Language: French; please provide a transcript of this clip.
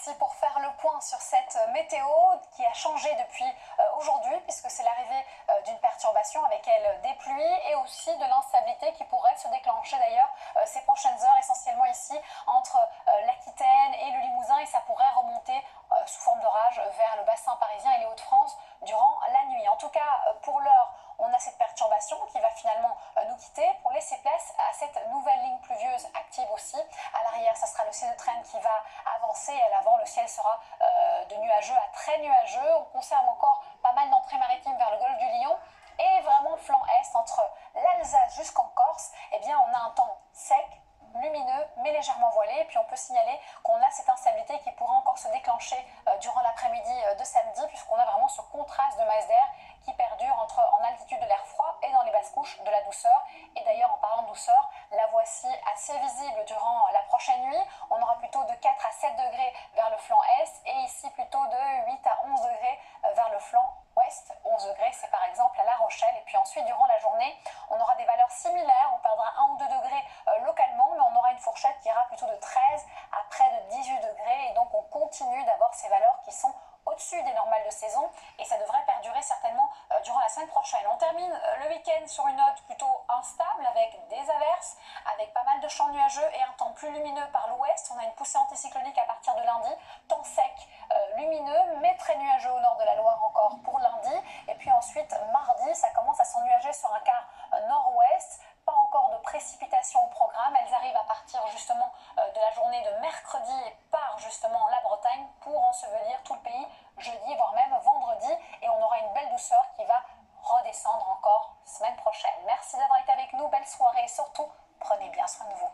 ici pour faire le point sur cette météo qui a changé depuis aujourd'hui puisque c'est l'arrivée d'une perturbation avec elle des pluies et aussi de l'instabilité qui pourrait se déclencher d'ailleurs ces prochaines heures essentiellement ici entre l'Aquitaine et le Limousin et ça pourrait remonter sous forme d'orage vers le bassin parisien et les Hauts-de-France durant la nuit. En tout cas pour l'heure on a cette perturbation qui va finalement nous quitter pour laisser place à cette nouvelle ligne pluvieuse active aussi. À l'arrière, ça sera le ciel de traîne qui va avancer et à l'avant, le ciel sera de nuageux à très nuageux. On conserve encore pas mal d'entrées maritimes vers le golfe du Lion et vraiment le flanc est entre l'Alsace jusqu'en Corse. Eh bien, on a un temps sec, lumineux mais légèrement voilé et puis on peut signaler qu'on a cette instabilité qui pourrait encore se déclencher durant l'après-midi de samedi puisqu'on a vraiment ce contraste de masse d'air qui perdure en altitude de l'air froid et dans les basses couches de la douceur. Et d'ailleurs en parlant de douceur, la voici assez visible durant la prochaine nuit. On aura plutôt de 4 à 7 degrés vers le flanc est et ici plutôt de 8 à 11 degrés vers le flanc ouest. 11 degrés c'est par exemple à La Rochelle et puis ensuite durant la journée on aura des valeurs similaires, on perdra 1 ou 2 degrés localement mais on aura une fourchette qui ira plutôt de 13 à près de 18 degrés et donc on continue d'avoir ces valeurs qui sont au-dessus des normales de saison et ça devrait perdurer certainement durant la semaine prochaine. On termine le week-end sur une note plutôt instable avec des averses, avec pas mal de champs nuageux et un temps plus lumineux par l'ouest. On a une poussée anticyclonique à partir de lundi, temps sec, lumineux mais très nuageux au nord de la Loire encore pour lundi et puis ensuite mardi ça commence à s'ennuager sur un quart nord-ouest. Pas encore de précipitations au programme, elles arrivent à partir justement de la journée de mercredi et par justement la Bretagne pour ensevelir tout le pays jeudi voire même vendredi et on aura une belle douceur qui va redescendre encore semaine prochaine. Merci d'avoir été avec nous, belle soirée et surtout prenez bien soin de vous.